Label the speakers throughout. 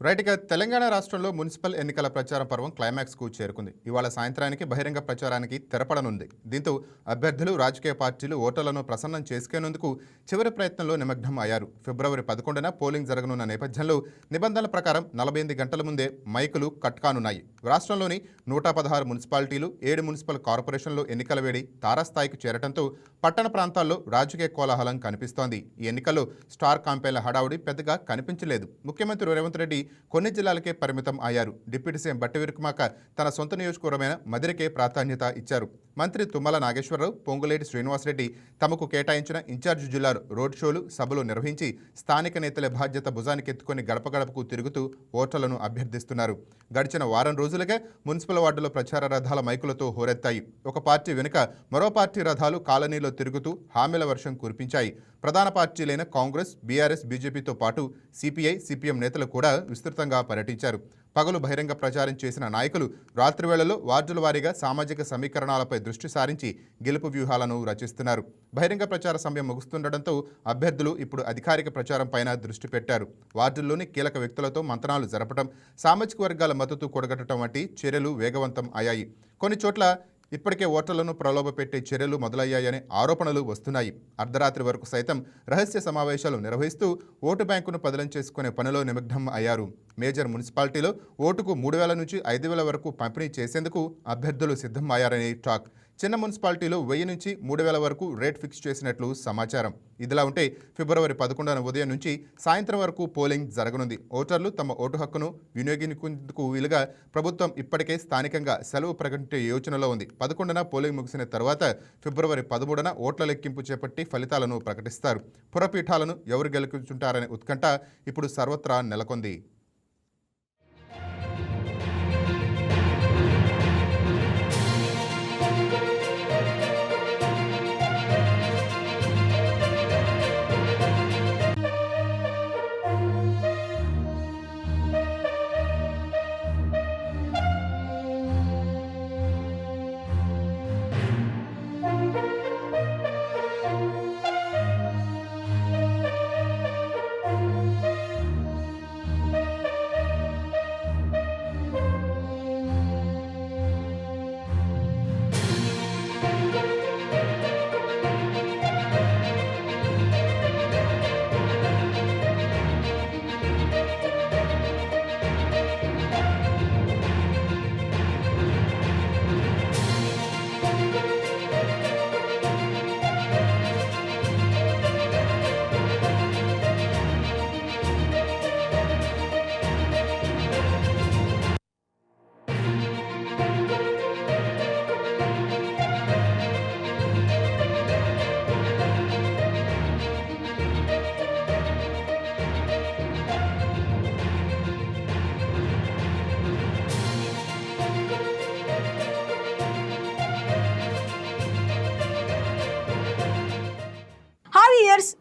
Speaker 1: Right. ఇక తెలంగాణ రాష్ట్రంలో municipal ఎన్నికల ప్రచార పర్వం క్లైమాక్స్కు చేరుకుంది. ఇవాళ సాయంత్రానికి బహిరంగ ప్రచారానికి తెరపడనుంది. దీంతో అభ్యర్థులు, రాజకీయ పార్టీలు ఓటర్లను ప్రసన్నం చేసుకునేందుకు చివరి ప్రయత్నంలో నిమగ్నం అయ్యారు. ఫిబ్రవరి 11న పోలింగ్ జరగనున్న నేపథ్యంలో నిబంధనల ప్రకారం 48 గంటల ముందే మైకులు కట్కానున్నాయి. రాష్ట్రంలోని 116 మున్సిపాలిటీలు, 7 మున్సిపల్ కార్పొరేషన్లో ఎన్నికల వేడి తారాస్థాయికి చేరటంతో పట్టణ ప్రాంతాల్లో రాజకీయ కోలాహలం కనిపిస్తోంది. ఈ ఎన్నికల్లో స్టార్ కాంపెయిన్ల హడావుడి పెద్దగా కనిపించలేదు. ముఖ్యమంత్రి రేవంత్ రెడ్డి కొన్ని జిల్లాలకే పరిమితం అయ్యారు. డిప్యూటీ సీఎం బట్టి విక్రమార్క తన సొంత నియోజకవర్గమైన మదిరకే ప్రాధాన్యత ఇచ్చారు. మంత్రి తుమ్మల నాగేశ్వరరావు, పొంగులేటి శ్రీనివాసరెడ్డి తమకు కేటాయించిన ఇన్ఛార్జి జిల్లాలు రోడ్ షోలు, సభలు నిర్వహించి స్థానిక నేతల బాధ్యత భుజానికెత్తుకొని గడప గడపకు తిరుగుతూ ఓటర్లను అభ్యర్థిస్తున్నారు. గడిచిన వారం రోజులుగా మున్సిపల్ వార్డులో ప్రచార రథాల మైకులతో హోరెత్తాయి. ఒక పార్టీ వెనుక మరో పార్టీ రథాలు కాలనీలో తిరుగుతూ హామీల వర్షం కురిపించాయి. ప్రధాన పార్టీలైన కాంగ్రెస్, బీఆర్ఎస్, బీజేపీతో పాటు సిపిఐ, సిపిఎం నేతలు కూడా విస్తృతంగా పర్యటించారు. పగలు బహిరంగ ప్రచారం చేసిన నాయకులు రాత్రి వేళలో వార్డుల వారీగా సామాజిక సమీకరణాలపై దృష్టి సారించి గెలుపు వ్యూహాలను రచిస్తున్నారు. బహిరంగ ప్రచార సమయం ముగుస్తుండటంతో అభ్యర్థులు ఇప్పుడు అధికారిక ప్రచారం పైన దృష్టి పెట్టారు. వార్డుల్లోని కీలక వ్యక్తులతో మంతనాలు జరపడం, సామాజిక వర్గాల మద్దతు కూడగట్టడం వంటి చర్యలు వేగవంతం అయ్యాయి. కొన్ని చోట్ల ఇప్పటికే ఓటర్లను ప్రలోభపెట్టే చర్యలు మొదలయ్యాయనే ఆరోపణలు వస్తున్నాయి. అర్ధరాత్రి వరకు సైతం రహస్య సమావేశాలు నిర్వహిస్తూ ఓటు బ్యాంకును పదిలం చేసుకునే పనిలో నిమగ్నం అయ్యారు. మేజర్ మున్సిపాలిటీలో ఓటుకు 3,000 నుంచి 5,000 వరకు పంపిణీ చేసేందుకు అభ్యర్థులు సిద్ధం అయ్యారని టాక్. చిన్న మున్సిపాలిటీలో 1000 నుంచి 3,000 వరకు రేట్ ఫిక్స్ చేసినట్లు సమాచారం. ఇదిలా ఉంటే ఫిబ్రవరి 11న ఉదయం నుంచి సాయంత్రం వరకు పోలింగ్ జరగనుంది. ఓటర్లు తమ ఓటు హక్కును వినియోగించుకునేందుకు వీలుగా ప్రభుత్వం ఇప్పటికే స్థానికంగా సెలవు ప్రకటించే యోచనలో ఉంది. 11న పోలింగ్ ముగిసిన తర్వాత ఫిబ్రవరి 13న ఓట్ల లెక్కింపు చేపట్టి ఫలితాలను ప్రకటిస్తారు. పురపీఠాలను ఎవరు గెలుచుంటారనే ఉత్కంఠ ఇప్పుడు సర్వత్రా నెలకొంది.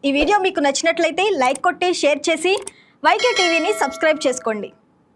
Speaker 2: ఈ వీడియో మీకు నచ్చినట్లయితే లైక్ కొట్టి షేర్ చేసి వైకే టీవీని సబ్స్క్రైబ్ చేసుకోండి.